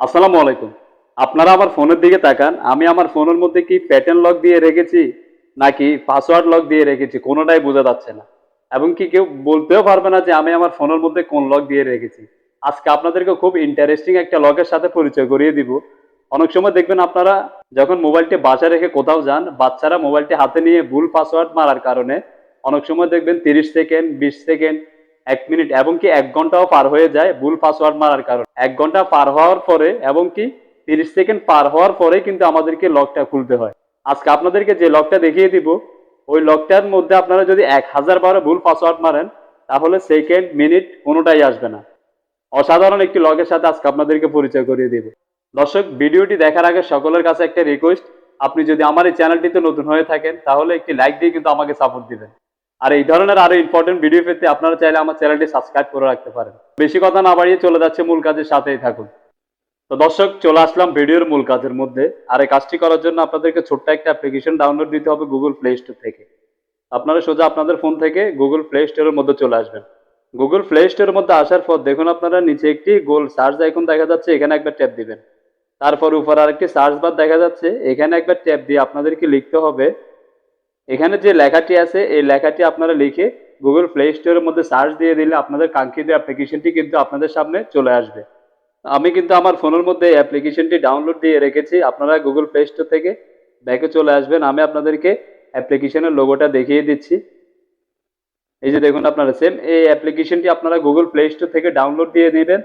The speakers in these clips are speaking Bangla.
আসসালামু আলাইকুম। আপনারা আমার ফোনের দিকে তাকান। আমি আমার ফোনের মধ্যে কি প্যাটার্ন লক দিয়ে রেখেছি নাকি পাসওয়ার্ড লক দিয়ে রেখেছি কোনটাই বোঝা যাচ্ছে না। এবং কি কেউ বলতেও পারবে না যে আমি আমার ফোনের মধ্যে কোন লক দিয়ে রেখেছি। আজকে আপনাদেরকে খুব ইন্টারেস্টিং একটা লকের সাথে পরিচয় করিয়ে দিব। অনেক সময় দেখবেন আপনারা যখন মোবাইলটি বাসায় রেখে কোথাও যান, বাচ্চারা মোবাইলটি হাতে নিয়ে ভুল পাসওয়ার্ড মারার কারণে অনেক সময় দেখবেন 30 সেকেন্ড, 20 সেকেন্ড, 1 মিনিট এবং কি 1 ঘন্টাও পার হয়ে যায় ভুল পাসওয়ার্ড মারার কারণে। 1 ঘন্টা পার হওয়ার পরে এবং কি 30 সেকেন্ড পার হওয়ার পরে কিন্তু আমাদেরকে লকটা খুলতে হয়। আজকে আপনাদেরকে যে লকটা দেখিয়ে দিব, ওই লকটার মধ্যে আপনারা যদি 1000 বারো ভুল পাসওয়ার্ড মারেন তাহলে সেকেন্ড, মিনিট কোনোটাই আসবে না। অসাধারণ একটি লগের সাথে আজকে আপনাদেরকে পরিচয় করিয়ে দেব। দর্শক, ভিডিওটি দেখার আগে সকলের কাছে একটা রিকোয়েস্ট, আপনি যদি আমার এই চ্যানেলটিতে নতুন হয়ে থাকেন তাহলে একটি লাইক দিয়ে কিন্তু আমাকে সাপোর্ট দিবেন। আর এই ধরনের আরো ইম্পর্টেন্ট ভিডিও পেতে আপনারা চাইলে আমার চ্যানেলটি সাবস্ক্রাইব করে রাখতে পারেন। বেশি কথা না বাড়িয়ে চলে যাচ্ছে মূল কাজের, সাথেই থাকুন। তো দর্শক, চলে আসলাম ভিডিওর মূল কাজের মধ্যে। আর এই কাজটি করার জন্য আপনাদেরকে ছোট্ট একটা অ্যাপ্লিকেশন ডাউনলোড দিতে হবে গুগল প্লে স্টোর থেকে। আপনারা সোজা আপনাদের ফোন থেকে গুগল প্লে স্টোরের মধ্যে চলে আসবেন। গুগল প্লে স্টোরের মধ্যে আসার পর দেখুন আপনারা নিচে একটি গোল সার্চ আইকন দেখা যাচ্ছে, এখানে একবার ট্যাপ দিবেন। তারপর উপর আরেকটি সার্চ বার দেখা যাচ্ছে, এখানে একবার ট্যাপ দিয়ে আপনাদেরকে লিখতে হবে, এখানে যে লেখাটি আছে এই লেখাটি আপনারা লিখে গুগল প্লে স্টোরের মধ্যে সার্চ দিয়ে দিলে আপনাদের কাঙ্ক্ষিত অ্যাপ্লিকেশনটি কিন্তু আপনাদের সামনে চলে আসবে। আমি কিন্তু আমার ফোনের মধ্যে এই অ্যাপ্লিকেশনটি ডাউনলোড দিয়ে রেখেছি। আপনারা গুগল প্লে স্টোর থেকে ব্যাকে চলে আসবেন। আমি আপনাদেরকে অ্যাপ্লিকেশনের লোগোটা দেখিয়ে দিচ্ছি। এই যে দেখুন আপনারা সেম এই অ্যাপ্লিকেশনটি আপনারা গুগল প্লে স্টোর থেকে ডাউনলোড দিয়ে দিবেন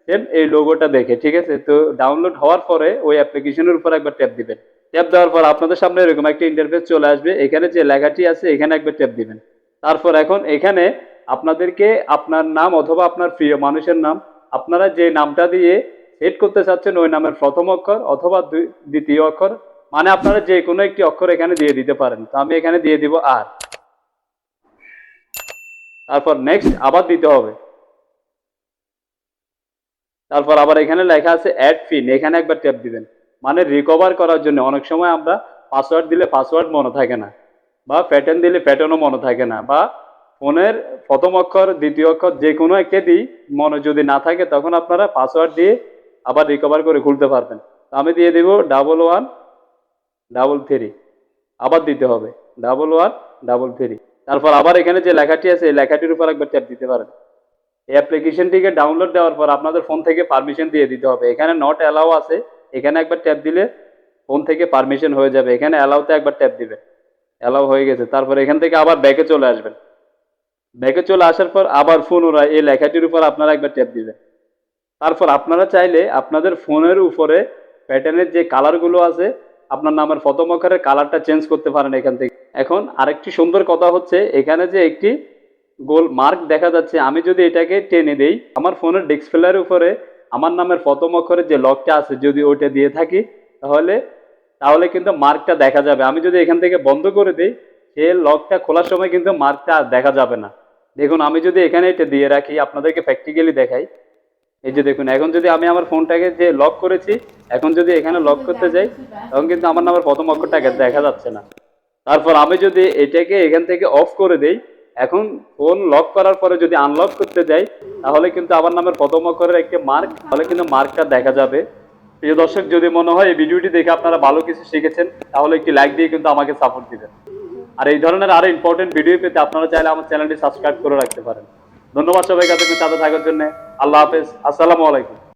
সেম এই লোগোটা দেখে, ঠিক আছে? তো ডাউনলোড হওয়ার পরে ওই অ্যাপ্লিকেশনের উপর একবার ট্যাপ দিবেন। ট্যাপ দেওয়ার পর আপনাদের সামনে এরকম একটা ইন্টারফেস চলে আসবে। এখানে যে লেখাটি আছে এখানে একবার ট্যাপ দিবেন। তারপর এখন এখানে আপনাদেরকে আপনার নাম অথবা আপনার প্রিয় মানুষের নাম, আপনারা যে নামটা দিয়ে সেট করতে চাচ্ছেন ওই নামের প্রথম অক্ষর অথবা দ্বিতীয় অক্ষর, মানে আপনারা যে কোনো একটি অক্ষর এখানে দিয়ে দিতে পারেন। তো আমি এখানে দিয়ে দিব আর। তারপর নেক্সট আবার দিতে হবে। তারপর আবার এখানে লেখা আছে অ্যাড পিন, এখানে একবার ট্যাপ দিবেন। মানে রিকভার করার জন্য অনেক সময় আমরা পাসওয়ার্ড দিলে পাসওয়ার্ড মনে থাকে না, বা প্যাটার্ন দিলে প্যাটার্নও মনে থাকে না, বা ফোনের প্রথম অক্ষর দ্বিতীয় অক্ষর যে কোনো একটা দিই মনে যদি না থাকে তখন আপনারা পাসওয়ার্ড দিয়ে আবার রিকভার করে খুলতে পারবেন। আমি দিয়ে দিব 1133, আবার দিতে হবে 1133। তারপর আবার এখানে যে লেখাটি আছে এই লেখাটির উপর একবার ট্যাপ দিতে পারেন। এই অ্যাপ্লিকেশনটিকে ডাউনলোড দেওয়ার পর আপনাদের ফোন থেকে পারমিশন দিয়ে দিতে হবে। এখানে নট অ্যালাউ আছে, এখানে একবার ট্যাপ দিলে ফোন থেকে পারমিশন হয়ে যাবে। এখানে অ্যালাউতে একবার ট্যাপ দিবেন, অ্যালাউ হয়ে গেছে। তারপর এখান থেকে আবার ব্যাকে চলে আসবেন। ব্যাকে চলে আসার পর আবার পুনরায় এই লেখাটির উপর আপনারা একবার ট্যাপ দিবেন। তারপর আপনারা চাইলে আপনাদের ফোনের উপরে প্যাটার্নের যে কালারগুলো আছে আপনার নামের প্রথম অক্ষরের কালারটা চেঞ্জ করতে পারেন এখান থেকে। এখন আরেকটি সুন্দর কথা হচ্ছে, এখানে যে একটি গোল মার্ক দেখা যাচ্ছে, আমি যদি এটাকে টেনে দেই আমার ফোনের ডিসপ্লের উপরে আমার নামের প্রথম অক্ষরের যে লকটা আছে যদি ওইটা দিয়ে থাকি তাহলে তাহলে কিন্তু মার্কটা দেখা যাবে। আমি যদি এখান থেকে বন্ধ করে দিই সে লকটা খোলার সময় কিন্তু মার্কটা আর দেখা যাবে না। দেখুন আমি যদি এখানে এটা দিয়ে রাখি আপনাদেরকে প্র্যাকটিক্যালি দেখাই। এই যে দেখুন এখন যদি আমি আমার ফোনটাকে যে লক করেছি এখন যদি এখানে লক করতে যাই তখন কিন্তু আমার নামের প্রথম অক্ষরটাকে দেখা যাচ্ছে না। তারপর আমি যদি এটাকে এখান থেকে অফ করে দেই, এখন ফোন লক করার পরে যদি আনলক করতে যাই তাহলে কিন্তু আমার নামের প্রথম অক্ষরের একটি মার্ক, তাহলে কিন্তু মার্কটা দেখা যাবে। প্রিয় দর্শক, যদি মনে হয় এই ভিডিওটি দেখে আপনারা ভালো কিছু শিখেছেন তাহলে একটি লাইক দিয়ে কিন্তু আমাকে সাপোর্ট দিবেন। আর এই ধরনের আরো ইম্পর্টেন্ট ভিডিও পেতে আপনারা চাইলে আমার চ্যানেলটি সাবস্ক্রাইব করে রাখতে পারেন। ধন্যবাদ সবাইকে এতক্ষণ সাথে থাকার জন্য। আল্লাহ হাফেজ, আসসালামু আলাইকুম।